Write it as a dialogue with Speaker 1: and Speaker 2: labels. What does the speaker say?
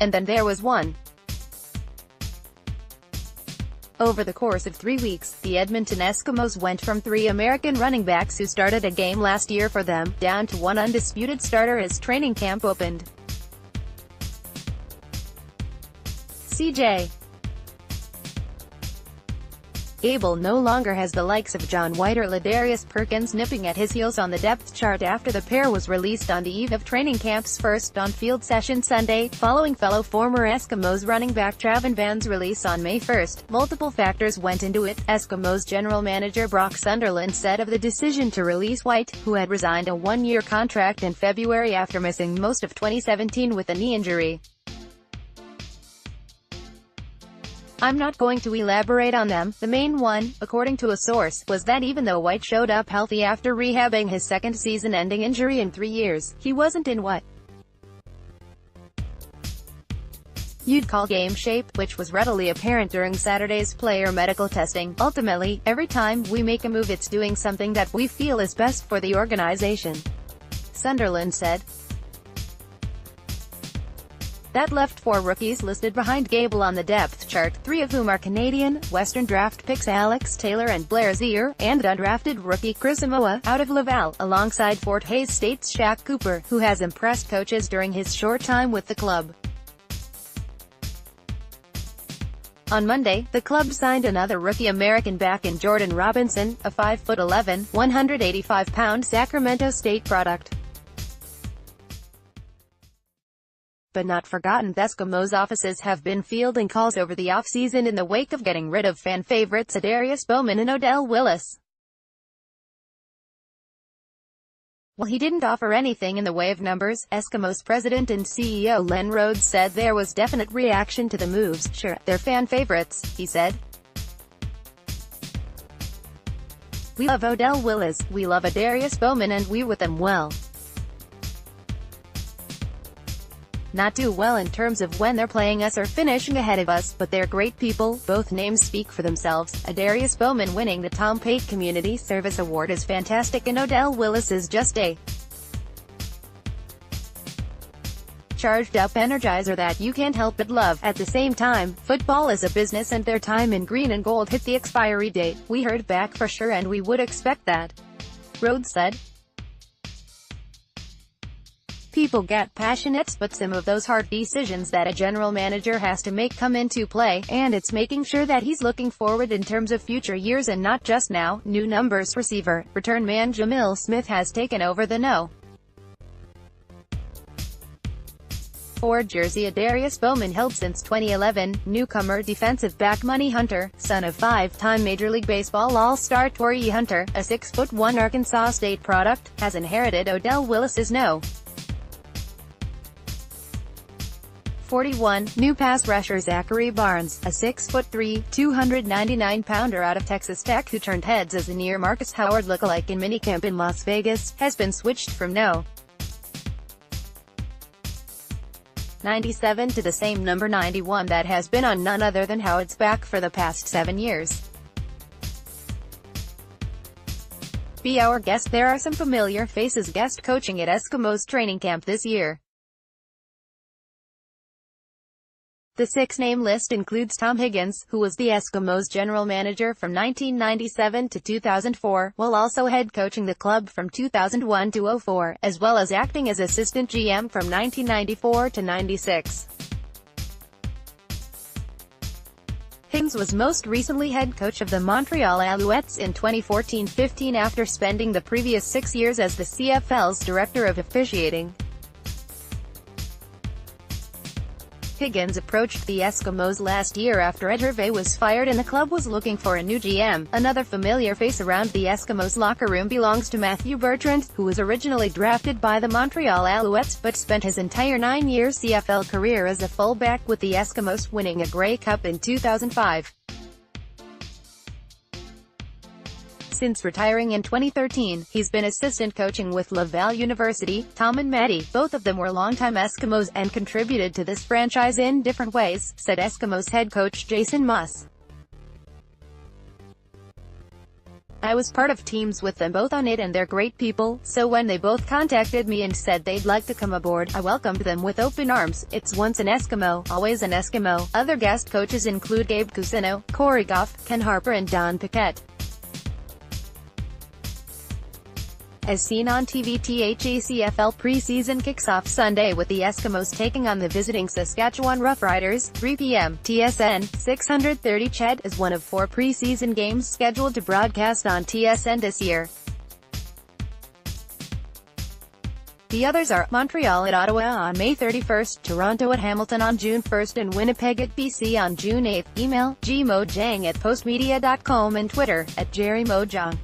Speaker 1: And then there was one. Over the course of 3 weeks, the Edmonton Eskimos went from 3 American running backs who started a game last year for them, down to 1 undisputed starter as training camp opened. CJ Gable no longer has the likes of John White or LaDarius Perkins nipping at his heels on the depth chart after the pair was released on the eve of training camp's first on-field session Sunday, following fellow former Eskimos running back Travon's release on May 1. Multiple factors went into it, Eskimos general manager Brock Sunderland said of the decision to release White, who had resigned a one-year contract in February after missing most of 2017 with a knee injury. "I'm not going to elaborate on them. The main one, according to a source, was that even though White showed up healthy after rehabbing his second season-ending injury in 3 years, he wasn't in what you'd call game shape, which was readily apparent during Saturday's player medical testing. Ultimately, every time we make a move it's doing something that we feel is best for the organization," Sunderland said. That left 4 rookies listed behind Gable on the depth chart, 3 of whom are Canadian, Western draft picks Alex Taylor and Blair Zier, and undrafted rookie Chris Amoa, out of Laval, alongside Fort Hays State's Shaq Cooper, who has impressed coaches during his short time with the club. On Monday, the club signed another rookie American back in Jordan Robinson, a 5'11", 185-pound Sacramento State product. But not forgotten, Eskimos offices have been fielding calls over the offseason in the wake of getting rid of fan favorites LaDarius Bowman and Odell Willis. While he didn't offer anything in the way of numbers, Eskimos president and CEO Len Rhodes said there was definite reaction to the moves. "Sure, they're fan favorites," he said. "We love Odell Willis, we love LaDarius Bowman, and we with them well. Not do well in terms of when they're playing us or finishing ahead of us, but they're great people. Both names speak for themselves. LaDarius Bowman winning the Tom Pate Community Service Award is fantastic, and Odell Willis is just a charged-up energizer that you can't help but love. At the same time, football is a business and their time in green and gold hit the expiry date. We heard back for sure and we would expect that," Rhodes said. "People get passionate, but some of those hard decisions that a general manager has to make come into play, and it's making sure that he's looking forward in terms of future years and not just now." New numbers receiver, return man Jamil Smith has taken over the No. 4 jersey LaDarius Bowman held since 2011. Newcomer defensive back Money Hunter, son of 5-time Major League Baseball All-Star Torrey Hunter, a 6'1" Arkansas State product, has inherited Odell Willis's No. 41, new pass rusher Zachary Barnes, a 6'3", 299-pounder out of Texas Tech who turned heads as a near Marcus Howard lookalike in minicamp in Las Vegas, has been switched from No. 97 to the same number 91 that has been on none other than Howard's back for the past 7 years. Be our guest. There are some familiar faces guest coaching at Eskimos training camp this year. The 6-name list includes Tom Higgins, who was the Eskimos general manager from 1997 to 2004, while also head coaching the club from 2001 to 2004, as well as acting as assistant GM from 1994 to 96. Higgins was most recently head coach of the Montreal Alouettes in 2014-15 after spending the previous 6 years as the CFL's director of officiating. Higgins approached the Eskimos last year after Ed Hervé was fired and the club was looking for a new GM. Another familiar face around the Eskimos locker room belongs to Matthew Bertrand, who was originally drafted by the Montreal Alouettes but spent his entire 9-year CFL career as a fullback with the Eskimos, winning a Grey Cup in 2005. Since retiring in 2013, he's been assistant coaching with Laval University. Tom and Maddie, both of them were longtime Eskimos and contributed to this franchise in different ways, said Eskimos head coach Jason Muss. I was part of teams with them both on it and they're great people, so when they both contacted me and said they'd like to come aboard, I welcomed them with open arms. It's once an Eskimo, always an Eskimo. Other guest coaches include Gabe Cusino, Corey Goff, Ken Harper and Don Piquette. As seen on TV, THACFL preseason kicks off Sunday with the Eskimos taking on the visiting Saskatchewan Roughriders, 3 p.m. TSN 630. CHED is one of 4 preseason games scheduled to broadcast on TSN this year. The others are Montreal at Ottawa on May 31st, Toronto at Hamilton on June 1st, and Winnipeg at BC on June 8th. Email gmojang@postmedia.com and Twitter @jerrymojang.